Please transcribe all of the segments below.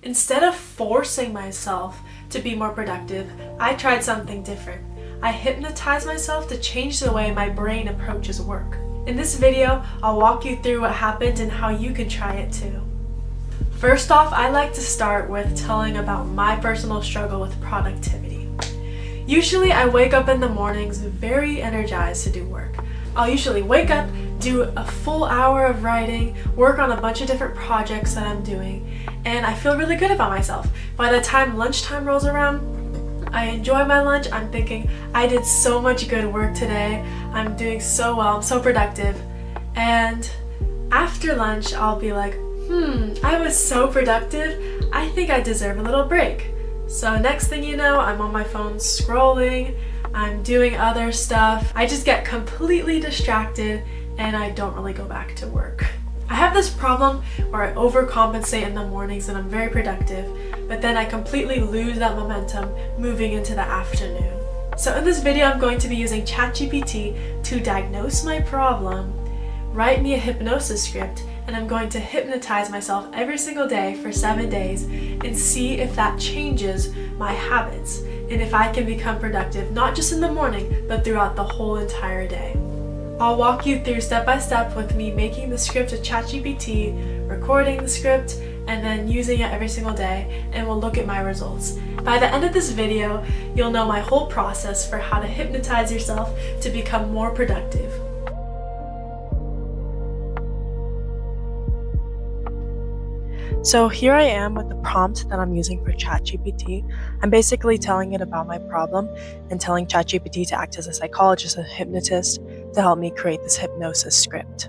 Instead of forcing myself to be more productive, I tried something different. I hypnotized myself to change the way my brain approaches work. In this video, I'll walk you through what happened and how you can try it too. First off, I like to start with telling about my personal struggle with productivity. Usually I wake up in the mornings very energized to do work. I'll usually wake up, do a full hour of writing, work on a bunch of different projects that I'm doing, and I feel really good about myself. By the time lunchtime rolls around, I enjoy my lunch. I'm thinking, I did so much good work today. I'm doing so well, I'm so productive. And after lunch, I'll be like, I was so productive. I think I deserve a little break. So next thing you know, I'm on my phone scrolling, I'm doing other stuff. I just get completely distracted and I don't really go back to work. I have this problem where I overcompensate in the mornings and I'm very productive, but then I completely lose that momentum moving into the afternoon. So in this video, I'm going to be using ChatGPT to diagnose my problem, write me a hypnosis script, and I'm going to hypnotize myself every single day for 7 days and see if that changes my habits and if I can become productive, not just in the morning, but throughout the whole entire day. I'll walk you through step by step with me making the script with ChatGPT, recording the script, and then using it every single day, and we'll look at my results. By the end of this video, you'll know my whole process for how to hypnotize yourself to become more productive. So here I am with the prompt that I'm using for ChatGPT. I'm basically telling it about my problem and telling ChatGPT to act as a psychologist and hypnotist to help me create this hypnosis script.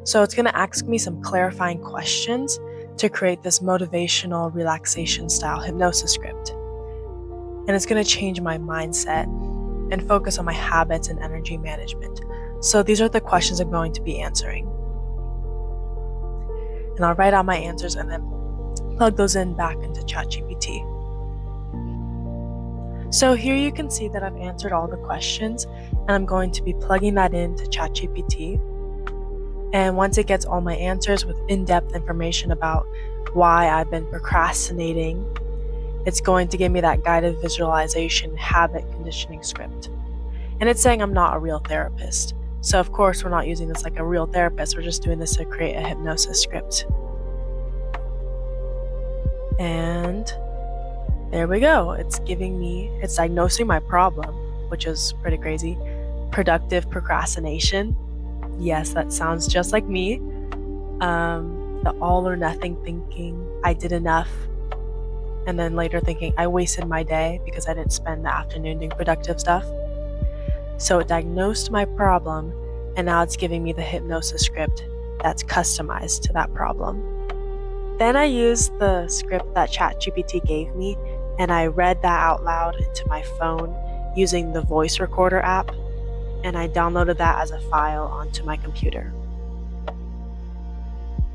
So it's going to ask me some clarifying questions to create this motivational relaxation style hypnosis script. And it's going to change my mindset and focus on my habits and energy management. So these are the questions I'm going to be answering. And I'll write out my answers and then plug those in back into ChatGPT. So here you can see that I've answered all the questions and I'm going to be plugging that into ChatGPT. And once it gets all my answers with in-depth information about why I've been procrastinating, it's going to give me that guided visualization habit conditioning script. And it's saying I'm not a real therapist. So of course, we're not using this like a real therapist. We're just doing this to create a hypnosis script. And there we go. It's diagnosing my problem, which is pretty crazy. Productive procrastination. Yes, that sounds just like me. The all or nothing thinking, I did enough. And then later thinking, I wasted my day because I didn't spend the afternoon doing productive stuff. So it diagnosed my problem, and now it's giving me the hypnosis script that's customized to that problem. Then I used the script that ChatGPT gave me, and I read that out loud into my phone using the voice recorder app, and I downloaded that as a file onto my computer.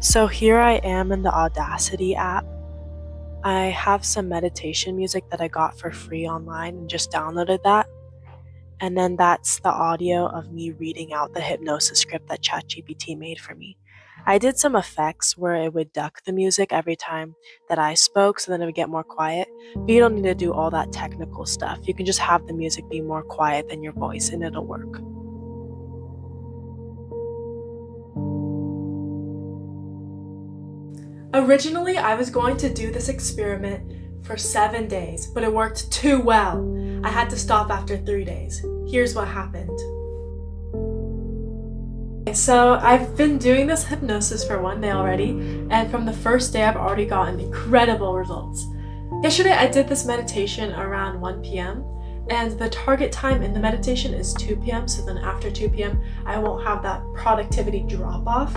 So here I am in the Audacity app. I have some meditation music that I got for free online and just downloaded that. And then that's the audio of me reading out the hypnosis script that ChatGPT made for me. I did some effects where it would duck the music every time that I spoke, so then it would get more quiet. But you don't need to do all that technical stuff. You can just have the music be more quiet than your voice and it'll work. Originally, I was going to do this experiment for 7 days, but it worked too well. I had to stop after 3 days. Here's what happened. So I've been doing this hypnosis for 1 day already, and from the first day I've already gotten incredible results. Yesterday I did this meditation around 1 p.m. and the target time in the meditation is 2 p.m. So then after 2 p.m. I won't have that productivity drop off.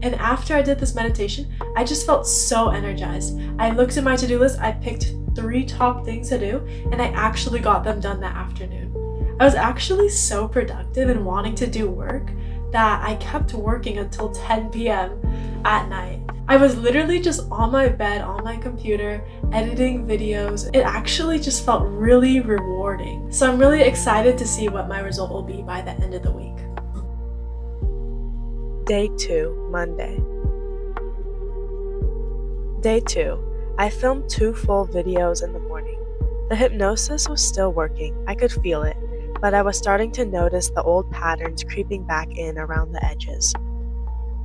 And after I did this meditation, I just felt so energized. I looked at my to-do list, I picked 3 top things to do, and I actually got them done that afternoon. I was actually so productive and wanting to do work that I kept working until 10 p.m. at night. I was literally just on my bed, on my computer, editing videos. It actually just felt really rewarding. So I'm really excited to see what my result will be by the end of the week. Day 2, Monday. Day 2. I filmed 2 full videos in the morning. The hypnosis was still working, I could feel it, but I was starting to notice the old patterns creeping back in around the edges.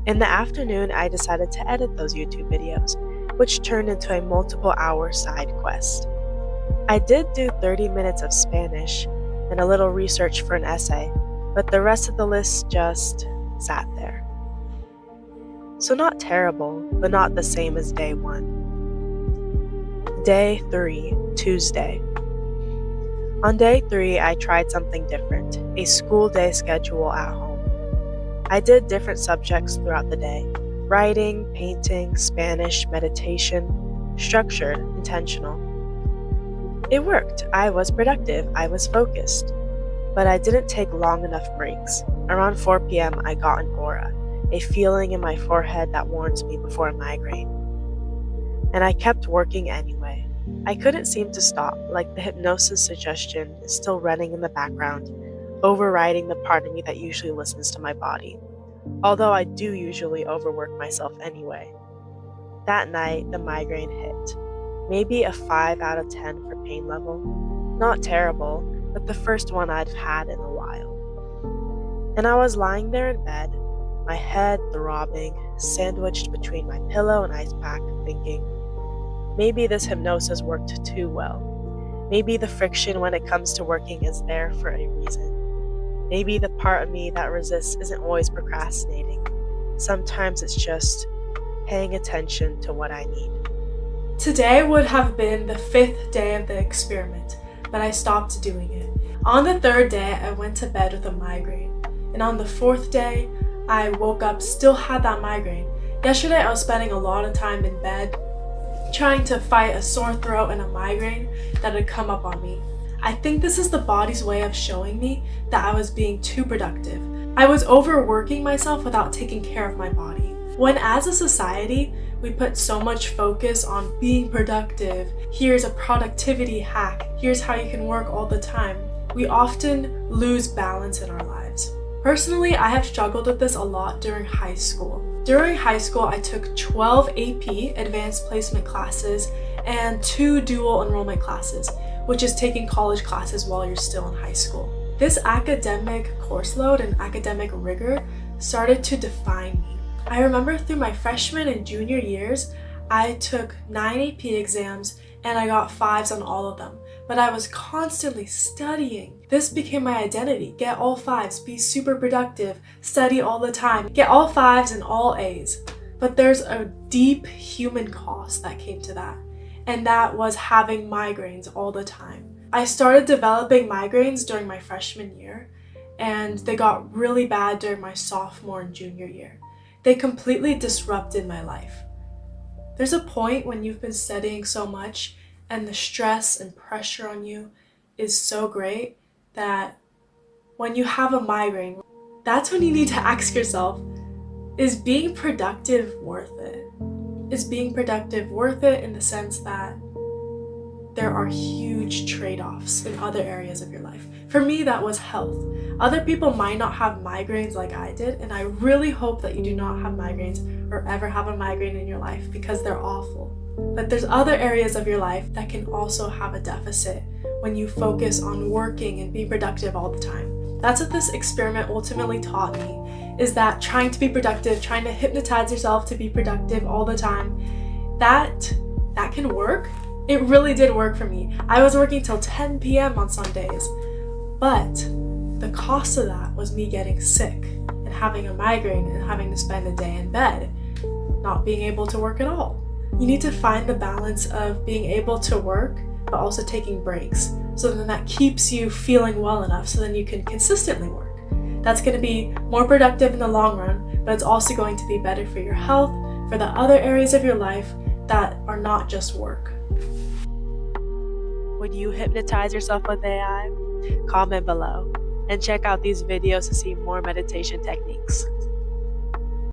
In the afternoon, I decided to edit those YouTube videos, which turned into a multiple-hour side quest. I did do 30 minutes of Spanish and a little research for an essay, but the rest of the list just sat there. So not terrible, but not the same as day 1. Day 3, Tuesday. On day 3, I tried something different, a school day schedule at home. I did different subjects throughout the day: writing, painting, Spanish, meditation, structured, intentional. It worked. I was productive. I was focused. But I didn't take long enough breaks. Around 4 p.m., I got an aura, a feeling in my forehead that warns me before a migraine. And I kept working anyway. I couldn't seem to stop, like the hypnosis suggestion is still running in the background, overriding the part of me that usually listens to my body. Although I do usually overwork myself anyway. That night, the migraine hit. Maybe a 5 out of 10 for pain level. Not terrible, but the first one I'd had in a while. And I was lying there in bed, my head throbbing, sandwiched between my pillow and ice pack, thinking, maybe this hypnosis worked too well. Maybe the friction when it comes to working is there for a reason. Maybe the part of me that resists isn't always procrastinating. Sometimes it's just paying attention to what I need. Today would have been the 5th day of the experiment, but I stopped doing it. On the 3rd day, I went to bed with a migraine. And on the 4th day, I woke up, still had that migraine. Yesterday, I was spending a lot of time in bed trying to fight a sore throat and a migraine that had come up on me. I think this is the body's way of showing me that I was being too productive. I was overworking myself without taking care of my body. When as a society, we put so much focus on being productive, here's a productivity hack, here's how you can work all the time, we often lose balance in our lives. Personally, I have struggled with this a lot during high school. During high school, I took 12 AP advanced placement classes and 2 dual enrollment classes, which is taking college classes while you're still in high school. This academic course load and academic rigor started to define me. I remember through my freshman and junior years, I took 9 AP exams and I got 5s on all of them, but I was constantly studying. This became my identity. Get all 5s, be super productive, study all the time, get all 5s and all A's. But there's a deep human cost that came to that, and that was having migraines all the time. I started developing migraines during my freshman year, and they got really bad during my sophomore and junior year. They completely disrupted my life. There's a point when you've been studying so much and the stress and pressure on you is so great that when you have a migraine, that's when you need to ask yourself, is being productive worth it? Is being productive worth it in the sense that there are huge trade-offs in other areas of your life? For me, that was health. Other people might not have migraines like I did, and I really hope that you do not have migraines or ever have a migraine in your life because they're awful. But there's other areas of your life that can also have a deficit when you focus on working and being productive all the time. That's what this experiment ultimately taught me, is that trying to be productive, trying to hypnotize yourself to be productive all the time, that can work. It really did work for me. I was working till 10 p.m. on some days, but the cost of that was me getting sick and having a migraine and having to spend a day in bed, not being able to work at all. You need to find the balance of being able to work, but also taking breaks. So then that keeps you feeling well enough so then you can consistently work. That's going to be more productive in the long run, but it's also going to be better for your health, for the other areas of your life that are not just work. Would you hypnotize yourself with AI? Comment below and check out these videos to see more meditation techniques.